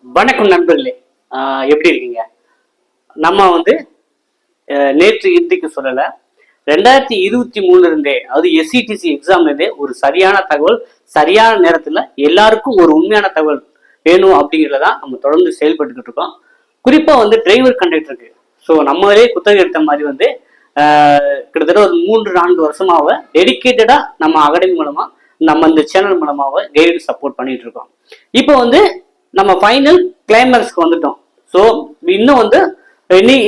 வணக்கம் நண்பர்களே. எப்படி இருக்கீங்க? நம்ம நேற்று இன்றைக்கு சொல்லல, 2023 இருந்தே, அதாவது எஸ்சிடிசி எக்ஸாம்ல இருந்தே ஒரு சரியான தகவல் சரியான நேரத்துல எல்லாருக்கும் ஒரு உண்மையான தகவல் வேணும் அப்படிங்கிறதான் நம்ம தொடர்ந்து செயல்பட்டுக்கிட்டு இருக்கோம். குறிப்பா டிரைவர் கண்டக்டருக்கு நம்மளே குத்தகை எடுத்த மாதிரி கிட்டத்தட்ட ஒரு 3-4 வருஷமாவ டெடிக்கேட்டடா நம்ம அகாடமி மூலமா நம்ம இந்த சேனல் மூலமாவ கைடு சப்போர்ட் பண்ணிட்டு இருக்கோம். இப்போ நம்ம ஃபைனல் கிளைமேக்ஸ்க்கு வந்துட்டோம். ஸோ இன்னும்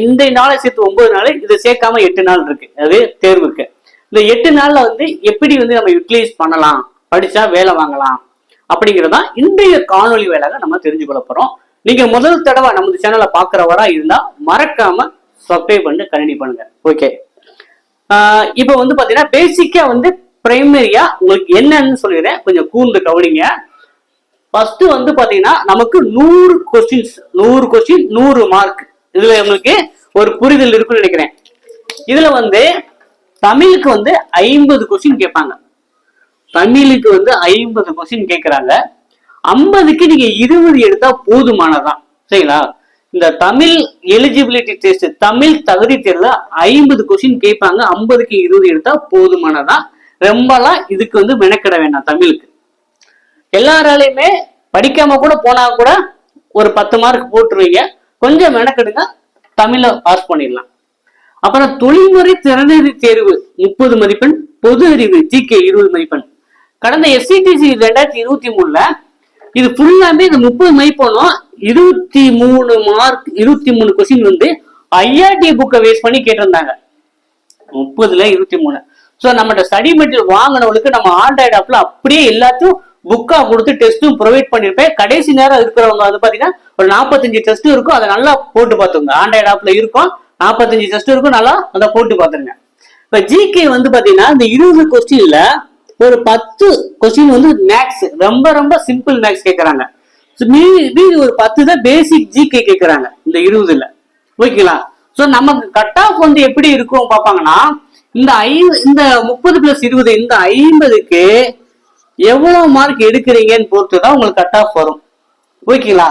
இந்த நாளை சேர்த்து 9 நாள், இதை சேர்க்காம 8 நாள் இருக்கு அது தேர்வுக்கு. இந்த 8 நாள்ல எப்படி நம்ம யூட்டிலைஸ் பண்ணலாம், படிச்சா வேலை வாங்கலாம் அப்படிங்கிறதான் இன்றைய காணொலி வேலையாக நம்ம தெரிஞ்சு கொள்ள போறோம். நீங்க முதல் தடவை நம்ம சேனலை பாக்குறவரா இருந்தா மறக்காம சப்ஸ்கிரைப் பண்ணி கண்டினியூ பண்ணுங்க. ஓகே, இப்போ பாத்தீங்கன்னா பேசிக்கா பிரைமரியா உங்களுக்கு என்னன்னு சொல்லிடுறேன், கொஞ்சம் கூர்ந்து கவனிங்க. ஃபர்ஸ்ட் பாத்தீங்கன்னா நமக்கு 100 கொஸ்டின்ஸ், 100 கொஸ்டின் 100 மார்க். இதுல உங்களுக்கு ஒரு புரிதல் இருக்குன்னு நினைக்கிறேன். இதுல தமிழுக்கு 50 கொஸ்டின் கேட்பாங்க. தமிழுக்கு 50 கொஸ்டின் கேட்கிறாங்க. 50க்கு நீங்க 20 எடுத்தா போதுமானதான், சரிங்களா? இந்த தமிழ் எலிஜிபிலிட்டி டெஸ்ட், தமிழ் தகுதி தேர்வுல 50 கொஸ்டின் கேட்பாங்க. 50க்கு 20 எடுத்தா போதுமானதான். ரொம்பலாம் இதுக்கு மெனக்கிட வேண்டாம். தமிழுக்கு எல்லாராலையுமே படிக்காம கூட போனா கூட ஒரு 10 மார்க் போட்டுருவீங்க. கொஞ்சம் மெனக்கெடுங்க, தமிழ பாஸ் பண்ணிடலாம். அப்புறம் தொழில்முறை திறனறி தேர்வு 30 மதிப்பெண், பொது அறிவு ஜிகே 20 மதிப்பெண். கடந்த எஸ்சிடிசி 2023ல இது ஃபுல்லாமே இந்த 30 மதிப்பெண்ணும் 23 மார்க், 23 கொஸ்டின் ஐஆர்டி புக்கை வேஸ்ட் பண்ணி கேட்டிருந்தாங்க. 30ல 23. ஸோ நம்மகிட்ட ஸ்டடி மெட்டீரியல் வாங்கினவங்களுக்கு நம்ம ஆண்ட்ராய்டு ஆப்ல அப்படியே எல்லாத்தையும் புக்கா கொடுத்து டெஸ்ட்டும் ப்ரொவைட் பண்ணிருப்பேன். கடைசி நேரம் இருக்கிறவங்க பாத்தீங்கன்னா ஒரு 45 டெஸ்ட் இருக்கும், அதை நல்லா போட்டு பார்த்துங்க. ஆண்ட்ராய்டு ஆப்ல இருக்கும் 45 டெஸ்ட் இருக்கும், நல்லா அதை போட்டு பார்த்துருங்க. இப்ப ஜிகே பாத்தீங்கன்னா இந்த 20 கொஸ்டின்ல ஒரு 10 கொஸ்டின் மேக்ஸ், ரொம்ப ரொம்ப சிம்பிள் மேக்ஸ் கேட்கறாங்க. மீதி ஒரு 10 தான் பேசிக் ஜிகே கேட்கறாங்க இந்த 20ல. ஓகேங்களா? சோ நமக்கு கட் ஆஃப் எப்படி இருக்கும் பார்ப்பாங்கன்னா, இந்த 30+20 இந்த 50க்கு எவ்வளவு மார்க் எடுக்கிறீங்கன்னு பொறுத்துதான் உங்களுக்கு கட் ஆஃப் வரும். ஓகேங்களா?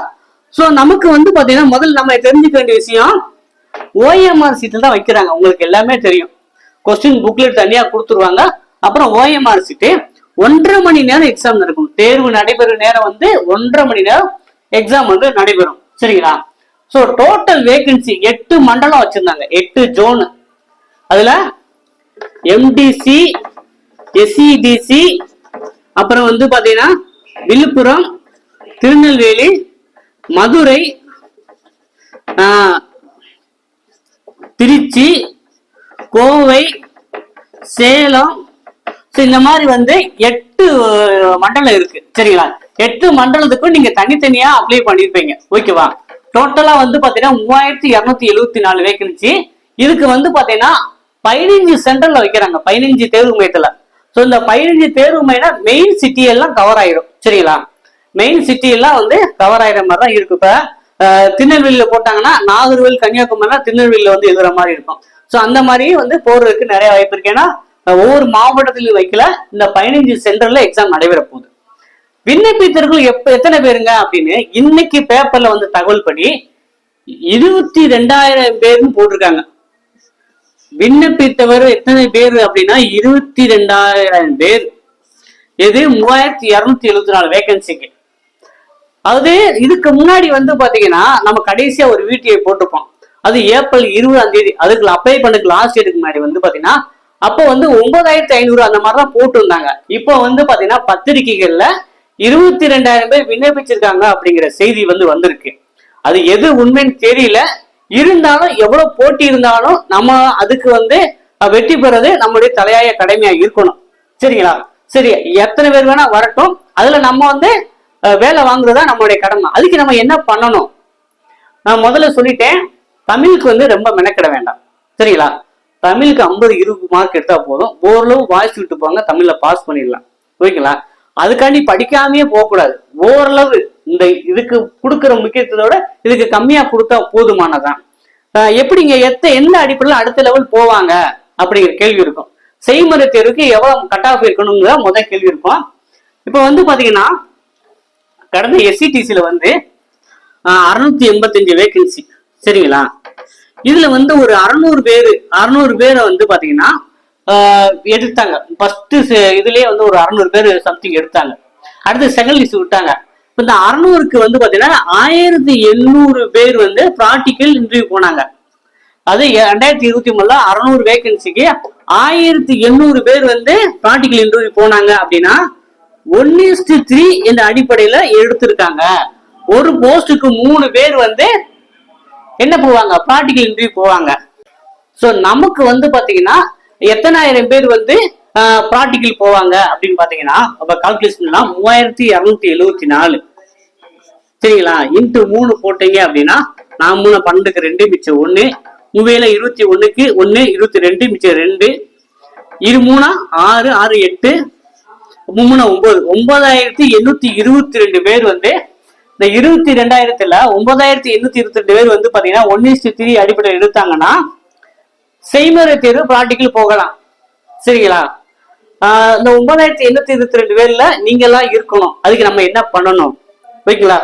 சோ நமக்கு பாத்தீங்கன்னா முதல்ல நம்ம தெரிஞ்சுக்க வேண்டிய விஷயம், ஓஎம்ஆர் சீட்ல தான் வைக்கிறாங்க. உங்களுக்கு எல்லாமே தெரியும், கொஸ்டின் புக்லெட் தனியா கொடுத்துருவாங்க. அப்புறம் ஓஎம்ஆர் சீட்டு 1.5 மணி நேரம் எக்ஸாம் நடக்கும். தேர்வு நடைபெறும் நேரம் 1.5 மணி நேரம் எக்ஸாம் நடைபெறும், சரிங்களா? சோ டோட்டல் வேகன்சி 8 மண்டலம் வச்சிருந்தாங்க, 8 ஜோன். அதுல எம்டிசி, எஸ்இடிசி, அப்புறம் பாத்தீங்கன்னா விழுப்புரம், திருநெல்வேலி, மதுரை, திருச்சி, கோவை, சேலம், இந்த மாதிரி 8 மண்டலம் இருக்கு, சரிங்களா? 8 மண்டலத்துக்கும் நீங்க தனித்தனியா அப்ளை பண்ணிருப்பீங்க. ஓகேவா? டோட்டலா பாத்தீங்கன்னா 3274 வேகன்சி. இதுக்கு பாத்தீங்கன்னா 15 சென்டர்ல வைக்கிறாங்க, 15 தேர்வு மையத்துல. ஸோ இந்த 15 தேர்வு மையம் மெயின் சிட்டி எல்லாம் கவர் ஆயிடும், சரிங்களா? மெயின் சிட்டி எல்லாம் கவர் ஆயிடுற மாதிரி தான் இருக்கு. இப்ப திருநெல்வேலியில போட்டாங்கன்னா நாகர்கோவில், கன்னியாகுமரி, திருநெல்வேலியில எழுதுற மாதிரி இருக்கும். ஸோ அந்த மாதிரி போறதுக்கு நிறைய வாய்ப்பு இருக்கு. ஏன்னா ஒவ்வொரு மாவட்டத்திலையும் வைக்கல, இந்த 15 சென்டர்ல எக்ஸாம் நடைபெற போகுது. விண்ணப்பித்தவர்கள் எத்தனை பேருங்க அப்படின்னு இன்னைக்கு பேப்பர்ல தகவல் படி 22,000 பேருன்னு போட்டிருக்காங்க. விண்ணப்பித்தவர் எத்தனை பேர் அப்படின்னா 22,000 பேர். இது 3274 வேகன்சிக்கு. அது இதுக்கு முன்னாடி பாத்தீங்கன்னா நம்ம கடைசியா ஒரு வீடியோ போட்டிருப்போம், அது ஏப்ரல் 20ஆம் தேதி. அதுக்கு அப்ளை பண்ணதுக்கு லாஸ்ட் டேட்டுக்கு முன்னாடி பாத்தீங்கன்னா அப்போ 9,500 அந்த மாதிரிதான் போட்டு இருந்தாங்க. இப்போ பாத்தீங்கன்னா பத்திரிகைகள்ல 22,000 பேர் விண்ணப்பிச்சிருக்காங்க அப்படிங்கிற செய்தி வந்திருக்கு. அது எது உண்மைன்னு தெரியல. இருந்தாலும் எவ்வளவு போட்டி இருந்தாலும் நம்ம அதுக்கு வெற்றி பெறது நம்மளுடைய தலையாய கடமையா இருக்கணும், சரிங்களா? சரி, எத்தனை பேர் வேணா வரட்டும், அதுல நம்ம வேலை வாங்குறதா நம்மளுடைய கடமை. அதுக்கு நம்ம என்ன பண்ணணும்? நான் முதல்ல சொல்லிட்டேன், தமிழுக்கு ரொம்ப மெனக்கிட வேண்டாம், சரிங்களா? தமிழுக்கு 50-20 மார்க் எடுத்தா போதும், ஓரளவு வாய்ஸ் விட்டு போங்க, தமிழ்ல பாஸ் பண்ணிடலாம். ஓகேங்களா? அதுக்காண்டி படிக்காமையே போகக்கூடாது. ஓரளவு இந்த இதுக்கு கொடுக்குற முக்கியத்துவத்தோட இதுக்கு கம்மியா கொடுத்தா போதுமானதான். எப்படிங்க எந்த அடிப்படையில் அடுத்த லெவல் போவாங்க அப்படிங்கிற கேள்வி இருக்கும். செய்முறை தேர்வுக்கு எவ்வளவு கட் ஆஃப் இருக்கணுங்கிற முதல் கேள்வி இருக்கும். இப்ப பாத்தீங்கன்னா கடந்த எஸ்சிடிசில 685 வேகன்சி. சரிங்களா? இதுல வந்து ஒரு 600 பேரை வந்து பாத்தீங்கன்னா எடுத்தாங்க. ஃபர்ஸ்ட் இதுலயே வந்து ஒரு 600 பேர் சம்திங் எடுத்தாங்க. அடுத்து செகண்ட் லிஸ்ட் விட்டாங்க. இந்த 600க்கு வந்து பாத்தீங்கன்னா 1800 பேர் வந்து ப்ராக்டிக்கல் இன்டர்வியூ போனாங்க. அது 2023 600 வேகன்சிக்கு 1800 பேர் வந்து ப்ராக்டிக்கல் இன்டர்வியூ போனாங்க அப்படின்னா 1:3 என்ற அடிப்படையில எடுத்திருக்காங்க. ஒரு போஸ்டுக்கு 3 பேர் வந்து என்ன போவாங்க, ப்ராக்டிக்கல் இன்டர்வியூ போவாங்க. ஸோ நமக்கு வந்து பாத்தீங்கன்னா எத்தனாயிரம் பேர் வந்து ப்ராக்டிக்கல் போவாங்க அப்படின்னு பாத்தீங்கன்னா அப்ப கால்குலேஷன்லாம் 3274. சரிங்களா? இன்ட்டு 3 போட்டீங்க அப்படின்னா 4 12க்கு 2 மிச்சம் 1, 3 21க்கு 1 22 மிச்சம் 2, 23 6 6 8 3 9 9822 பேர் வந்து இந்த 22,000த்துல 9822 பேர் வந்து பாத்தீங்கன்னா 1:3 அடிப்படையில் எடுத்தாங்கன்னா செய்முறை தேர்வு ப்ராக்டிக்கல் போகலாம். சரிங்களா? இந்த 9822 பேர்ல நீங்க எல்லாம் இருக்கணும். அதுக்கு நம்ம என்ன பண்ணணும்? ஓகேங்களா?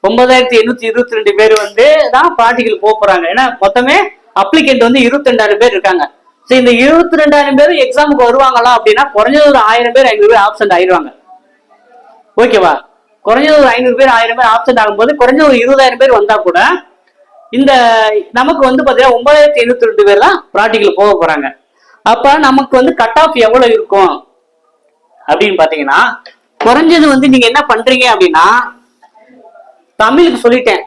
9822 பேர் வந்து தான் ப்ராக்டிக்கல் போறாங்க. ஏன்னா மொத்தமே அப்ளிகேண்ட் வந்து 22,000 பேர் இருக்காங்க. சரி, இந்த 22,000 பேர் எக்ஸாமுக்கு வருவாங்களா அப்படின்னா குறைஞ்சது ஒரு 1000 பேர் 500 பேர் ஆப்சென்ட் ஆயிடுவாங்க. ஓகேவா? குறைஞ்சது ஒரு 500 பேர் 1000 பேர் ஆப்சென்ட் ஆகும்போது குறைஞ்ச ஒரு 20,000 பேர் வந்தா கூட இந்த நமக்கு வந்து பாத்தீங்கன்னா 9822 பேர் தான் ப்ராக்டிக்கல் போக போறாங்க. அப்ப நமக்கு வந்து கட் ஆஃப் எவ்வளவு இருக்கும் அப்படின்னு பாத்தீங்கன்னா குறைஞ்சது வந்து நீங்க என்ன பண்றீங்க அப்படின்னா தமிழுக்கு சொல்லிட்டேன்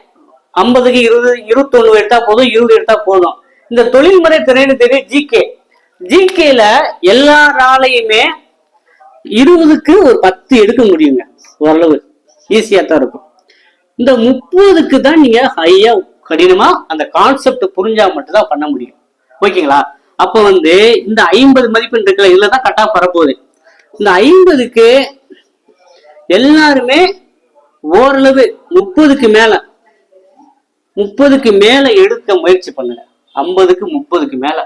50க்கு 20 21 எடுத்தா போதும், 20 எடுத்தா போதும். இந்த தொழில்முறை திறன் தெரியும் ஜிகேல எல்லாராலையுமே 20க்கு ஒரு 10 எடுக்க முடியுங்க. ஓரளவு ஈஸியா தான் இருக்கும். இந்த 30க்கு தான் நீங்க ஹையா கடினமா அந்த கான்செப்ட் புரிஞ்சா மட்டும் தான் பண்ண முடியும். ஓகேங்களா? அப்ப வந்து இந்த 50 மதிப்பெண் இருக்குல்ல, இதுலதான் கட் ஆஃப் வரப்போகுது. இந்த 50க்கு எல்லாருமே ஓரளவு 30க்கு மேல எடுக்க முயற்சி பண்ணுங்க. 50க்கு 30க்கு மேல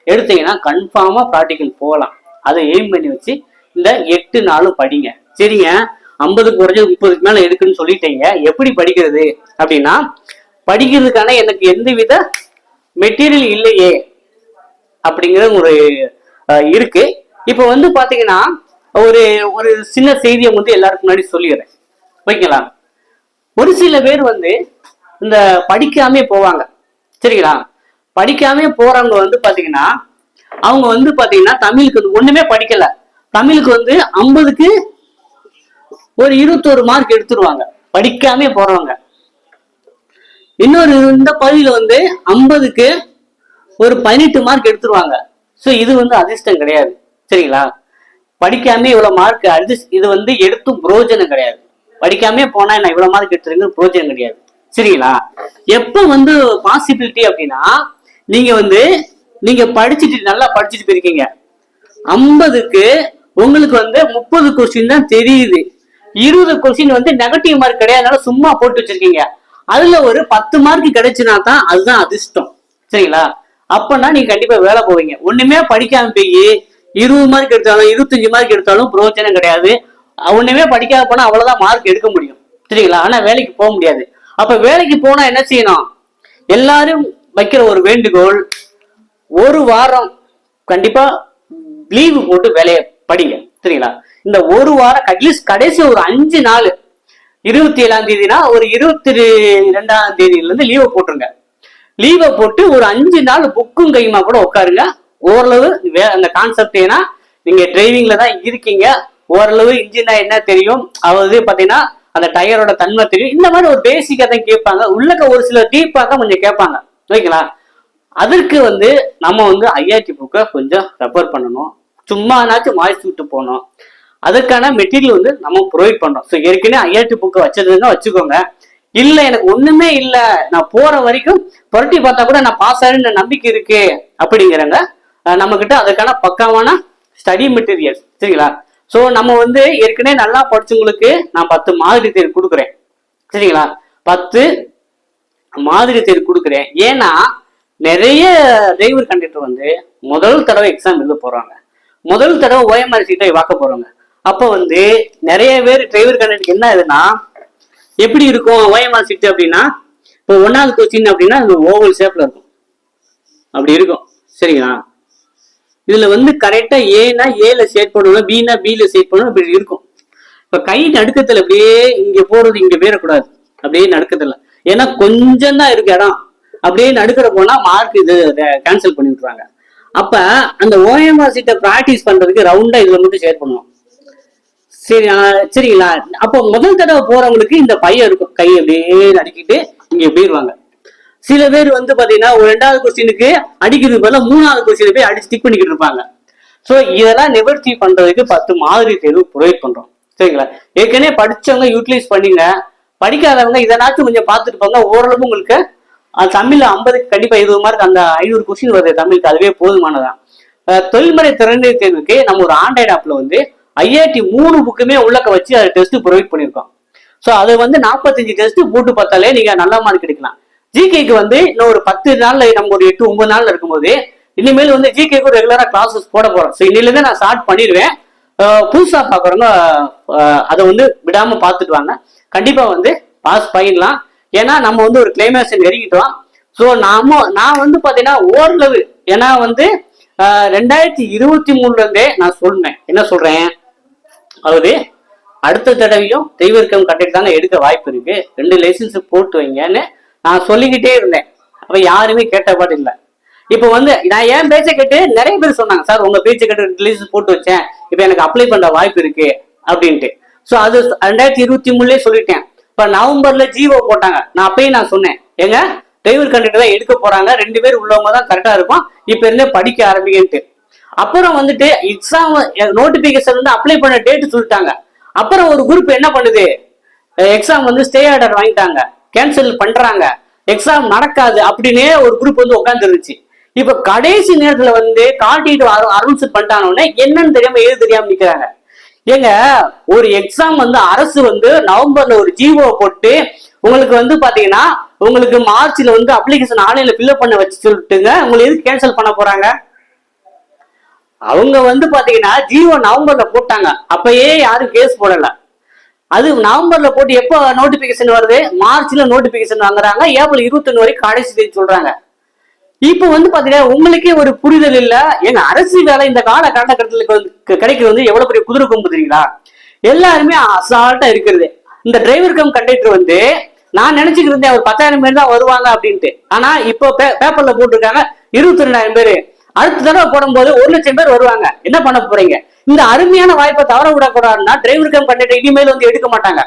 எடுத்தீங்கன்னா கன்ஃபார்மா ப்ராக்டிக்கல் போகலாம். அதை எய்ம் பண்ணி வச்சு இந்த 8 நாளும் படிங்க. சரிங்க? 50க்கு குறைஞ்சது 30க்கு மேல எடுக்குன்னு சொல்லிட்டீங்க. எப்படி படிக்கிறது அப்படின்னா படிக்கிறதுக்கான எனக்கு எந்தவித மெட்டீரியல் இல்லையே அப்படிங்கிற ஒரு இருக்கு. இப்ப வந்து பாத்தீங்கன்னா ஒரு ஒரு சின்ன செய்தியை வந்து எல்லாருக்கும் முன்னாடி சொல்லிடுறேன். ஓகேங்களா? ஒரு சில பேர் வந்து இந்த படிக்காமே போவாங்க. சரிங்களா? படிக்காமே போறவங்க வந்து பாத்தீங்கன்னா அவங்க வந்து பாத்தீங்கன்னா தமிழுக்கு ஒண்ணுமே படிக்கல. தமிழுக்கு வந்து 50க்கு ஒரு 21 மார்க் எடுத்துருவாங்க படிக்காமே போறவங்க. இன்னொரு இந்த பகுதியில வந்து 50க்கு ஒரு 18 மார்க் எடுத்துருவாங்க. ஸோ இது வந்து அதிர்ஷ்டம் கிடையாது. சரிங்களா? படிக்காம இவ்வளவு மார்க் இது வந்து எடுத்தும் புரோஜனம் கிடையாது. படிக்காமே போனா நான் இவ்வளவு மார்க் எடுத்துருங்க புரோஜனம் கிடையாது. சரிங்களா? எப்ப வந்து பாசிபிலிட்டி அப்படின்னா நீங்க படிச்சுட்டு நல்லா படிச்சுட்டு போயிருக்கீங்க. 50க்கு உங்களுக்கு வந்து 30 கொஸ்டின் தான் தெரியுது. 20 கொஸ்டின் வந்து நெகட்டிவ் மார்க் கிடையாதுனால சும்மா போட்டு வச்சிருக்கீங்க. அதுல ஒரு 10 மார்க் கிடைச்சுனா தான் அதுதான் அதிர்ஷ்டம். சரிங்களா? அப்பன்னா நீங்க கண்டிப்பா வேலை போவீங்க. ஒண்ணுமே படிக்காம போய் 20 மார்க் எடுத்தாலும் 25 மார்க் எடுத்தாலும் பிரயோஜனம் கிடையாது. ஒண்ணுமே படிக்காத போனா அவ்வளவுதான் மார்க் எடுக்க முடியும். சரிங்களா? ஆனா வேலைக்கு போக முடியாது. அப்ப வேலைக்கு போனா என்ன செய்யணும்? எல்லாரும் வைக்கிற ஒரு வேண்டுகோள், ஒரு வாரம் கண்டிப்பா லீவு போட்டு வேலையை படிங்க. சரிங்களா? இந்த ஒரு வாரம் அட்லீஸ்ட் கடைசி ஒரு 5 நாள் 27ஆம் தேதினா ஒரு 22ஆம் தேதியில இருந்து லீவை போட்டுருங்க. லீவை போட்டு ஒரு 5 நாள் புக்கும் கையுமா கூட உட்காருங்க. ஓரளவு அந்த கான்செப்ட், ஏன்னா நீங்க டிரைவிங்ல தான் இருக்கீங்க, ஓரளவு இன்ஜினா என்ன தெரியும், அதாவது பாத்தீங்கன்னா அந்த டயரோட தன்மை தெரியும். இந்த மாதிரி ஒரு பேசிக்கா தான் கேட்பாங்க. உள்ளக்க ஒரு சில டீப்பா தான் கொஞ்சம் கேட்பாங்க. ஓகேங்களா? அதற்கு வந்து நம்ம வந்து ஐஆர்டி புக்கை கொஞ்சம் ரெஃபர் பண்ணணும். சும்மானாச்சும் வாய்ஸ் விட்டு போகணும். அதுக்கான மெட்டீரியல் வந்து நம்ம ப்ரொவைட் பண்றோம். ஸோ ஏற்கனவே ஐஆர்டி புக்கை வச்சதுங்க வச்சுக்கோங்க. இல்ல எனக்கு ஒண்ணுமே இல்ல, நான் போற வரைக்கும் புரட்டி பார்த்தா கூட நான் பாஸ் ஆகிற நம்பிக்கை இருக்கு அப்படிங்கிறங்க நம்ம கிட்ட அதுக்கான பக்காவான ஸ்டடி மெட்டீரியல். சரிங்களா? ஸோ நம்ம வந்து ஏற்கனவே நல்லா படிச்சவங்களுக்கு நான் 10 மாதிரி தேர்வு கொடுக்குறேன். சரிங்களா? 10 மாதிரி தேர்வு கொடுக்குறேன். ஏன்னா நிறைய டிரைவர் கண்டக்டர் வந்து முதல் தடவை எக்ஸாம் எழுத போறாங்க, முதல் தடவை ஓஎம்ஆர் சீட்டை வாக்க போறாங்க. அப்ப வந்து நிறைய பேர் டிரைவர் கண்டக்டருக்கு என்ன ஆகுதுன்னா எப்படி இருக்கும் ஓஎம்ஆர் சீட்டு அப்படின்னா இப்போ 1வது கொஸ்டின் அப்படின்னா அது ஓவல் ஷேப்ல இருக்கும், அப்படி இருக்கும். சரிங்களா? இதுல வந்து கரெக்டா ஏன்னா ஏல செட் பண்ணணும், பின்னா பில செட் பண்ணணும், இப்படி இருக்கும். இப்ப கை நடுக்கத்துல அப்படியே இங்க போறது இங்க போயிடக்கூடாது, அப்படியே நடுக்கத்துல. ஏன்னா கொஞ்சம் தான் இருக்கு இடம், அப்படியே நடுக்கிற போனா மார்க் இது கேன்சல் பண்ணி விட்டுறாங்க. அப்ப அந்த ஓஎம்ஆர் சீட்டை பிராக்டிஸ் பண்றதுக்கு ரவுண்டா இதுல மட்டும் ஷேர் பண்ணுவோம். சரி, சரிங்களா? அப்போ முதல் தடவை போறவங்களுக்கு இந்த பையன் இருக்கும், கை அப்படியே நடுக்கிட்டு இங்க போயிருவாங்க. சில பேர் வந்து பாத்தீங்கன்னா 2வது கொஸ்டினுக்கு அடிக்கிறது பதிலா 3வது கொஸ்டின் போய் அடிச்சு ஸ்டிக் பண்ணிக்கிட்டு இருப்பாங்க. சோ இதெல்லாம் நிவர்த்தி பண்றதுக்கு 10 மாதிரி தேர்வு ப்ரொவைட் பண்றோம். சரிங்களா? ஏற்கனவே படிச்சவங்க யூட்டிலைஸ் பண்ணீங்க, படிக்காதவங்க இதனாச்சும் கொஞ்சம் பார்த்துட்டு போங்க. ஓரளவு உங்களுக்கு தமிழ்ல 50க்கு கண்டிப்பா 20 மார்க், அந்த 500 கொஸ்டின் வருது தமிழுக்கு, அதுவே போதுமானதான். தொழில்முறை திறனை தேர்வுக்கு நம்ம ஒரு ஆண்ட்ராய்டு ஆப்ல வந்து IIT 3 புக்குமே உள்ளக்க வச்சு அதை டெஸ்ட் ப்ரொவைட் பண்ணிருக்கோம். ஸோ அது வந்து 45 டெஸ்ட் போட்டு பார்த்தாலே நீங்க நல்ல மார்க் எடுக்கலாம். ஜிகேக்கு வந்து இன்னும் ஒரு 10 நாள்ல, நம்ம ஒரு 8-9 நாள்ல இருக்கும்போது இனிமேல் வந்து ஜிகேக்கு ரெகுலரா கிளாஸஸ் போட போறோம். ஸோ இன்னில இருந்து நான் ஸ்டார்ட் பண்ணிடுவேன். புதுசா பாக்குறவங்க அதை வந்து விடாம பார்த்துட்டு வாங்க, கண்டிப்பா வந்து பாஸ் பண்ணிடலாம். ஏன்னா நம்ம வந்து ஒரு கிளைமேக்ஸ் நெருங்கிட்டோம். ஸோ நான் வந்து பாத்தீங்கன்னா ஓரளவு, ஏன்னா வந்து 2023 இருந்தே நான் சொன்னேன், என்ன சொல்றேன், அதாவது அடுத்த தடவையும் தெய்வீகம் கண்டக்ட் தானே எடுக்க வாய்ப்பு இருக்கு, 2 லைசன்ஸ் போட்டு வைங்கன்னு நான் சொல்லிக்கிட்டே இருந்தேன். அப்ப யாருமே கேட்ட பாட்டு இல்லை. இப்ப வந்து நான் ஏன் பேச்சை கேட்டு நிறைய பேர் சொன்னாங்க, சார் உங்க பேச்சை கேட்டு 2 லைசன்ஸ் போட்டு வச்சேன், இப்ப எனக்கு அப்ளை பண்ற வாய்ப்பு இருக்கு அப்படின்ட்டு. ஸோ அது 2023லயே சொல்லிட்டேன். இப்ப நவம்பர்ல ஜிஓ போட்டாங்க, நான் அப்பயும் நான் சொன்னேன், எங்க டிரைவர் கண்டக்டர் தான் எடுக்க போறாங்க, 2 பேர் உள்ளவங்க தான் கரெக்டா இருக்கும், இப்ப இருந்தே படிக்க ஆரம்பிக்கிட்டு. அப்புறம் வந்துட்டு எக்ஸாம் நோட்டிபிகேஷன் வந்து அப்ளை பண்ண டேட் சொல்லிட்டாங்க. அப்புறம் ஒரு குரூப் என்ன பண்ணுது, எக்ஸாம் வந்து ஸ்டே ஆர்டர் வாங்கிட்டாங்க, கேன்சல் பண்றாங்க, எக்ஸாம் நடக்காது அப்படின்னே ஒரு குரூப் வந்து உட்கார்ந்து இருந்துச்சு. இப்ப கடைசி நேரத்துல வந்து காட்டிட்டு அனௌன்ஸ் பண்ணிட்டானே என்னன்னு தெரியாம ஏது தெரியாம நிக்கிறாங்க. ஏங்க, ஒரு எக்ஸாம் வந்து அரசு வந்து நவம்பர்ல ஒரு ஜிஓ போட்டு உங்களுக்கு வந்து பாத்தீங்கன்னா உங்களுக்கு மார்ச்ல வந்து அப்ளிகேஷன் ஆன்லைன்ல ஃபில்அப் பண்ண வச்சு சொல்லிட்டுங்க, உங்களுக்கு எதுக்கு கேன்சல் பண்ண போறாங்க? அவங்க வந்து பாத்தீங்கன்னா ஜிஓ நவம்பர்ல போட்டாங்க, அப்பயே யாரும் கேஸ் போடல. அது நவம்பர்ல போட்டு எப்போ நோட்டிபிகேஷன் வருது, மார்ச்ல நோட்டிபிகேஷன் வாங்குறாங்க, ஏப்ரல் 21 வரைக்கும் கடைசி தேதி சொல்றாங்க. இப்ப வந்து பாத்தீங்கன்னா உங்களுக்கே ஒரு புரிதல் இல்ல. ஏங்க, அரசு வேலை இந்த காலகட்டத்தில் கிடைக்கிறது வந்து எவ்வளவு பெரிய குதிரை கொம்பு தெரியுங்களா? எல்லாருமே அசால்ட்டா இருக்கிறது. இந்த டிரைவர் கம் கண்டக்டர் வந்து நான் நினைச்சுக்கிட்டு இருந்தேன் ஒரு 10,000 பேர் தான் வருவாங்க அப்படின்ட்டு. ஆனா இப்போ பேப்பர்ல போட்டிருக்காங்க 22,000 பேரு. அடுத்த தடவை போடும்போது 1,00,000 பேர் வருவாங்க. என்ன பண்ண போறீங்க? இந்த அருமையான வாய்ப்பை தவற விடக்கூடாதுன்னா டிரைவர் கம் கண்டக்டர் இனிமேல் வந்து எடுக்க மாட்டாங்க,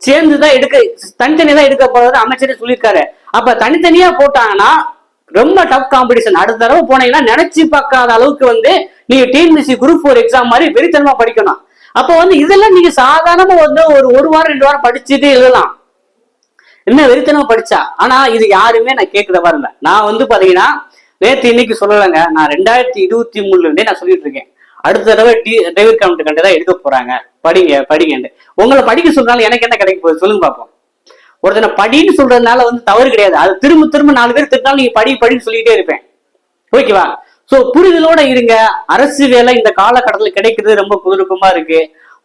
சேர்ந்துதான் எடுக்க, தனித்தனியா தான் எடுக்க போறது அமைச்சரே சொல்லியிருக்காரு. அப்ப தனித்தனியா போட்டாங்கன்னா ரொம்ப டஃப் காம்படிஷன். அடுத்த தடவை போனீங்கன்னா நினைச்சு பார்க்காத அளவுக்கு வந்து நீங்க டிஎன்பிஎஸ்சி குரூப் 4 எக்ஸாம் மாதிரி வெறித்தனமா படிக்கணும். அப்ப வந்து இதெல்லாம் நீங்க சாதாரணமா வந்து ஒரு வாரம் 2 வாரம் படிச்சுட்டு எழுதலாம், என்ன வெறித்தனமா படிச்சா. ஆனா இது யாருமே நான் கேட்கிற வரல. நான் வந்து பாத்தீங்கன்னா நேற்று இன்னைக்கு சொல்லலைங்க, நான் 2023 இருந்தே நான் சொல்லிட்டு இருக்கேன், அடுத்த தடவை டிரைவர் கவுண்ட் கண்டு தான் எடுக்க போறாங்க, படிங்க படிங்கன்னு. உங்களை படிக்க சொல்றாங்க, எனக்கு என்ன கிடைக்க போகுது சொல்லுங்க பார்ப்போம். ஒருத்தனை படின்னு சொல்றதுனால வந்து தவறு கிடையாது, அது திரும்ப திரும்ப 4 பேர் திட்டாலும் நீங்க படின்னு சொல்லிட்டே இருப்பேன். ஓகேவா? சோ புரிதலோட இருங்க. அரசு வேலை இந்த காலகட்டத்தில் கிடைக்கிறது ரொம்ப குதிரக்கமா இருக்கு.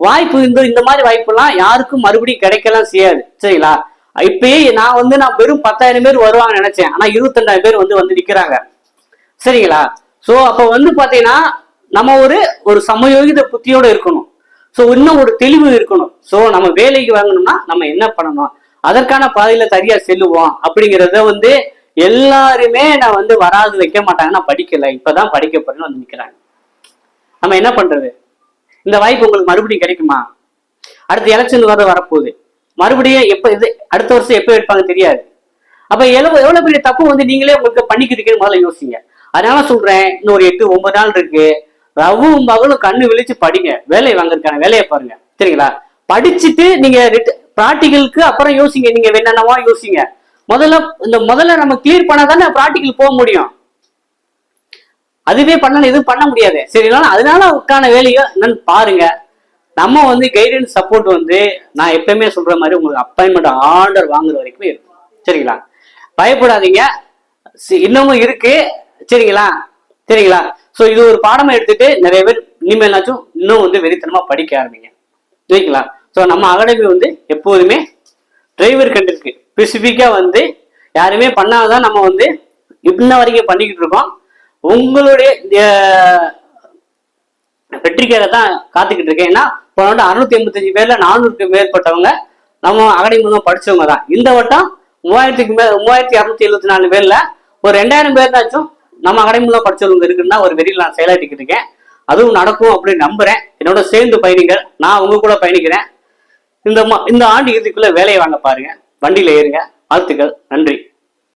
வாய்ப்பு இந்த மாதிரி வாய்ப்பு எல்லாம் யாருக்கும் மறுபடியும் கிடைக்கலாம் செய்யாது. சரிங்களா? இப்பயே நான் வெறும் 10,000 பேர் வருவாங்கன்னு நினைச்சேன், ஆனா 22,000 பேர் வந்து நிக்கிறாங்க. சரிங்களா? சோ அப்ப வந்து பாத்தீங்கன்னா நம்ம ஒரு சமயோகித புத்தியோட இருக்கணும். சோ இன்னும் ஒரு தெளிவு இருக்கணும். சோ நம்ம வேலைக்கு வாங்கணும்னா நம்ம என்ன பண்ணணும், அதற்கான பாதையில சரியா செல்லுவோம் அப்படிங்கிறத வந்து எல்லாருமே நான் வந்து வராது வைக்க மாட்டாங்க. நான் படிக்கல, இப்பதான் படிக்க போறேன்னு வந்து நிக்கிறாங்க. நம்ம என்ன பண்றது? இந்த வாய்ப்பு உங்களுக்கு மறுபடியும் கிடைக்குமா? அடுத்த எலெக்ஷன் வரப்போகுது, மறுபடியும் எப்ப இது அடுத்த வருஷம் எப்ப எடுப்பாங்க தெரியாது. அப்ப எவ்வளவு பெரிய தப்பு வந்து நீங்களே உங்களுக்கு பண்ணிக்கிறீங்கன்னு முதல்ல யோசிங்க. அதனால சொல்றேன், இன்னும் ஒரு 8-9 நாள் இருக்கு, ரவும் பகலும் கண்ணு விழிச்சு படிங்க, வேலையை வாங்குறதுக்கான வேலையை பாருங்க. சரிங்களா? படிச்சுட்டு நீங்க பிராக்டிகலுக்கு அப்புறம் யோசிங்க, நீங்க என்னென்னவா யோசிங்க. முதல்ல நம்ம கிளியர் பண்ணாதானே பிராக்டிகல் போக முடியும். அதுவே பண்ணல எதுவும் பண்ண முடியாது. சரிங்களா? அதனால உட்கான வேலையை என்னன்னு பாருங்க. நம்ம வந்து கைடன்ஸ் சப்போர்ட் வந்து நான் எப்பயுமே சொல்ற மாதிரி உங்களுக்கு அப்பாயின்மெண்ட் ஆர்டர் வாங்குற வரைக்கும் இருக்கும். சரிங்களா? பயப்படாதீங்க, இன்னமும் இருக்கு. சரிங்களா? சரிங்களா? சோ இது ஒரு பாடமா எடுத்துட்டு நிறைய பேர் இனிமேலாச்சும் இன்னும் வந்து வெறித்தனமா படிக்க ஆரம்பிங்க. சரிங்களா? ஸோ நம்ம அகாடமி வந்து எப்போதுமே டிரைவர் கண்டிருக்கு ஸ்பெசிஃபிக்கா வந்து யாருமே பண்ணாதான் நம்ம வந்து இன்ன வரைக்கும் பண்ணிக்கிட்டு இருக்கோம். உங்களுடைய வெற்றிக்காக தான் காத்துக்கிட்டு இருக்கேன். ஏன்னா போன 685 பேர்ல 400க்கு மேற்பட்டவங்க நம்ம அகாடமி மூலம் படிச்சவங்க தான். இந்த வட்டம் 3274 பேர்ல ஒரு 2000 பேர்னாச்சும் நம்ம அகாடமி மூலம் படிச்சவங்க இருக்குன்னா ஒரு வெறியில் நான் செயலாற்றிக்கிட்டு இருக்கேன். அதுவும் நடக்கும் அப்படின்னு நம்புறேன். என்னோட சேர்ந்து பயணிகள், நான் உங்க கூட பயணிக்கிறேன். இந்த ஆண்டு இறுதிக்குள்ள வேலையை வாங்க பாருங்க, வண்டியில ஏறுங்க. வாழ்த்துக்கள், நன்றி.